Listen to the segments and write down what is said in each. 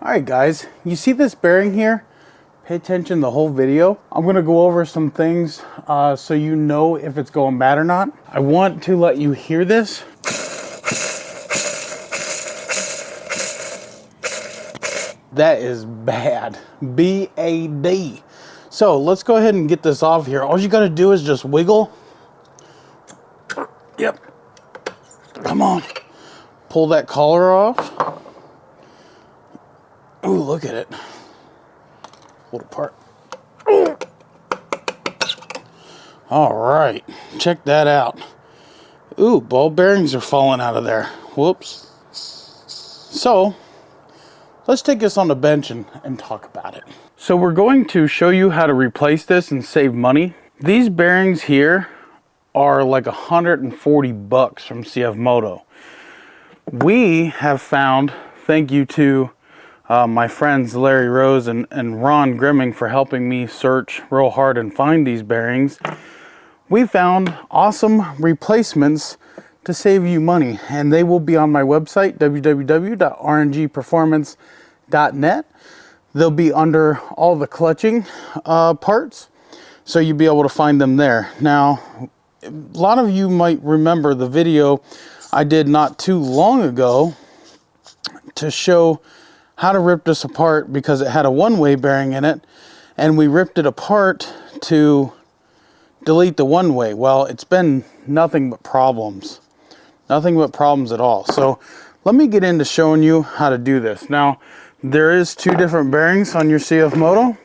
Alright guys, you see this bearing here? Pay attention the whole video. I'm going to go over some things so you know if it's going bad or not. I want to let you hear this. That is bad. B-A-D. So let's go ahead and get this off here. All you got to do is just wiggle. Yep. Come on. Pull that collar off. Ooh, look at it. Pulled apart. All right, check that out. Ooh, ball bearings are falling out of there. Whoops. So let's take this on the bench and talk about it. So we're going to show you how to replace this and save money. These bearings here are like 140 bucks from CFMOTO. We have found, thank you to my friends Larry Rose and Ron Grimming for helping me search real hard and find these bearings. We found awesome replacements to save you money, and they will be on my website, www.rngperformance.net. They'll be under all the clutching parts, so you'll be able to find them there. Now, a lot of you might remember the video I did not too long ago to show how to rip this apart because it had a one-way bearing in it, and we ripped it apart to delete the one-way. Well, it's been nothing but problems. Nothing but problems at all. So let me get into showing you how to do this. Now, there is two different bearings on your CFMOTO.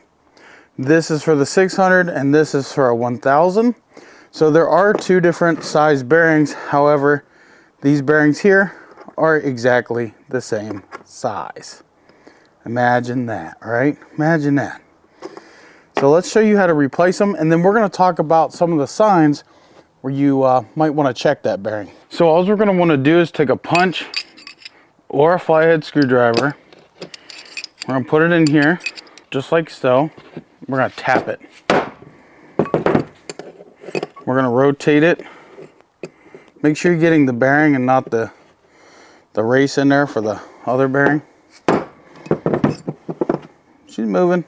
This is for the 600 and this is for a 1000. So there are two different size bearings. However, these bearings here are exactly the same size. Imagine that, right? Imagine that. So let's show you how to replace them, and then we're going to talk about some of the signs where you might want to check that bearing. So all we're going to want to do is take a punch or a flathead screwdriver. We're going to put it in here, just like so. We're going to tap it. We're going to rotate it. Make sure you're getting the bearing and not the race in there for the other bearing. She's moving.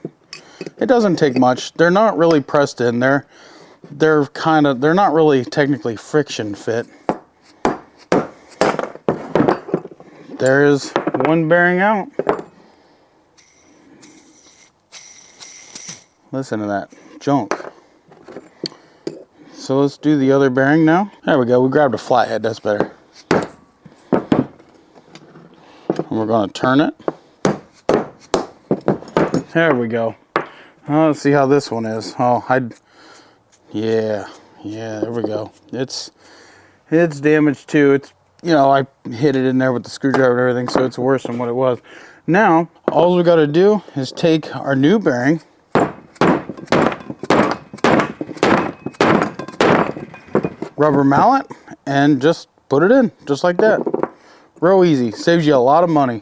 It doesn't take much. They're not really pressed in there. They're not really technically friction fit. There's one bearing out. Listen to that junk. So let's do the other bearing now. There we go. We grabbed a flathead. That's better. And we're going to turn it. There we go. Let's see how this one is. Yeah, there we go. It's damaged too. It's, you know, I hit it in there with the screwdriver and everything, so it's worse than what it was. Now, all we got to do is take our new bearing, rubber mallet, and just put it in, just like that. Real easy. Saves you a lot of money.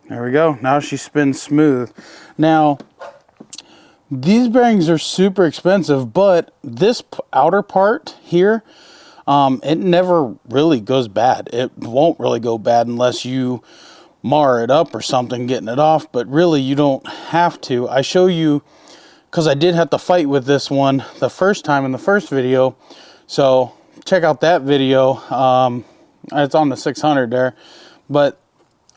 There we go. Now she spins smooth. Now, these bearings are super expensive, but this outer part here, it never really goes bad. It won't really go bad unless you mar it up or something getting it off, but really you don't have to. I show you, because I did have to fight with this one the first time in the first video, so check out that video. It's on the 600 there, but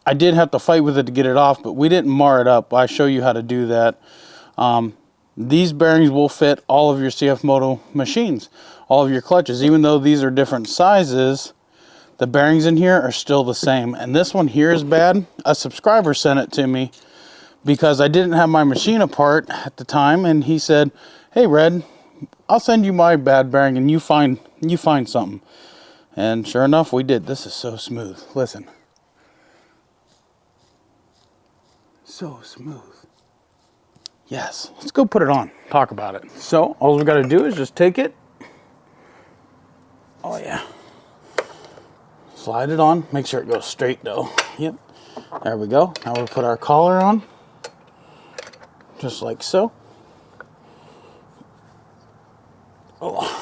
I did have to fight with it to get it off, but we didn't mar it up. I show you how to do that. These bearings will fit all of your CFMOTO machines, all of your clutches. Even though these are different sizes, the bearings in here are still the same. And this one here is bad. A subscriber sent it to me because I didn't have my machine apart at the time, and he said, "Hey Red, I'll send you my bad bearing and you find something." And sure enough, we did. This is so smooth. Listen. So smooth. Yes, let's go put it on, talk about it. So all we got to do is just take it. Oh yeah. Slide it on. Make sure it goes straight though. Yep. There we go. Now we'll put our collar on. Just like so. Oh.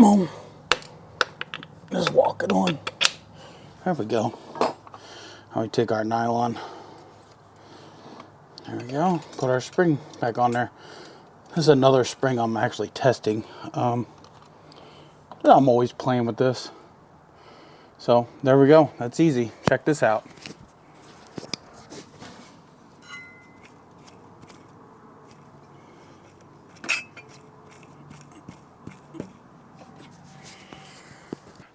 Come on. Just walk it on. There we go. Now we take our nylon. There we go. Put our spring back on there. This is another spring I'm actually testing. I'm always playing with this. So there we go. That's easy. Check this out.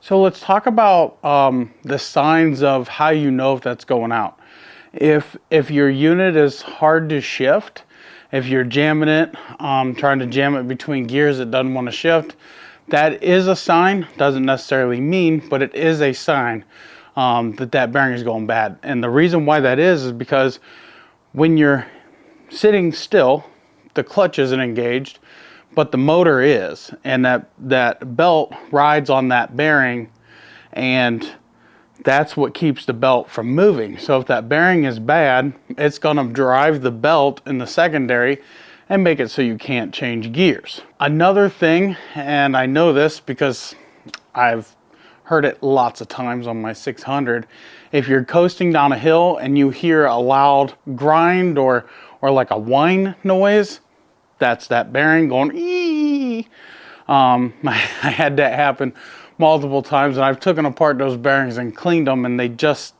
So let's talk about the signs of how you know if that's going out. If your unit is hard to shift, if you're jamming it, trying to jam it between gears, it doesn't want to shift, that is a sign. Doesn't necessarily mean, but it is a sign that bearing is going bad. And the reason why that is because when you're sitting still, the clutch isn't engaged, but the motor is, and that belt rides on that bearing, and that's what keeps the belt from moving. So if that bearing is bad, it's going to drive the belt in the secondary and make it so you can't change gears. Another thing, and I know this because I've heard it lots of times on my 600, if you're coasting down a hill and you hear a loud grind or like a whine noise, that's that bearing going ee. I had that happen multiple times, and I've taken apart those bearings and cleaned them, and they just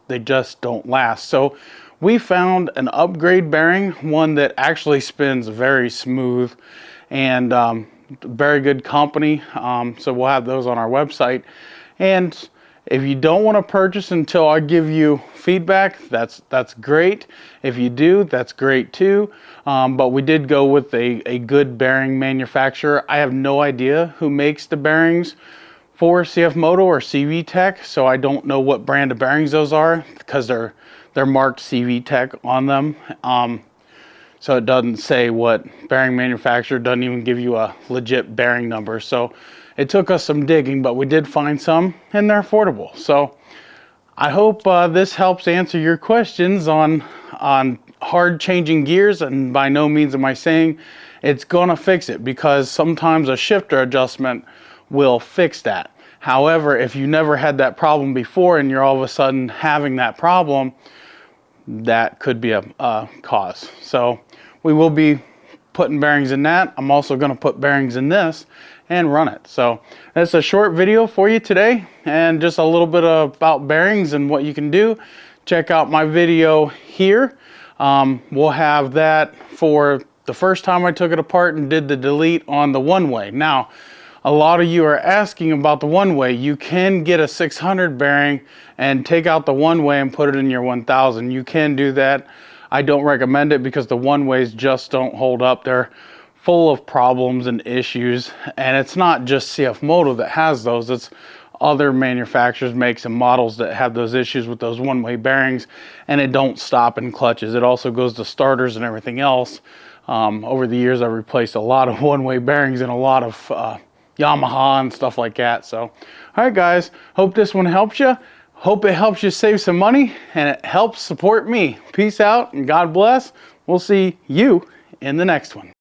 don't last. So we found an upgrade bearing, one that actually spins very smooth, and very good company. So we'll have those on our website. And if you don't want to purchase until I give you feedback, that's great. If you do, that's great too. But we did go with a good bearing manufacturer. I have no idea who makes the bearings for CFMOTO or CV Tech, so I don't know what brand of bearings those are because they're marked CV Tech on them. So it doesn't say what bearing manufacturer, doesn't even give you a legit bearing number. So it took us some digging, but we did find some, and they're affordable. So I hope this helps answer your questions on hard changing gears, and by no means am I saying it's gonna fix it, because sometimes a shifter adjustment will fix that. However, if you never had that problem before and you're all of a sudden having that problem, that could be a cause. So we will be putting bearings in that. I'm also going to put bearings in this and run it. So that's a short video for you today, and just a little bit about bearings and what you can do. Check out my video here. We'll have that for the first time I took it apart and did the delete on the one-way. Now, a lot of you are asking about the one-way. You can get a 600 bearing and take out the one-way and put it in your 1000. You can do that. I don't recommend it because the one-ways just don't hold up. They're full of problems and issues, and it's not just CFMOTO that has those. It's other manufacturers, makes and models that have those issues with those one-way bearings, and it don't stop in clutches. It also goes to starters and everything else. Over the years, I've replaced a lot of one-way bearings and a lot of Yamaha and stuff like that. So, all right, guys, hope this one helps you. Hope it helps you save some money, and it helps support me. Peace out and God bless. We'll see you in the next one.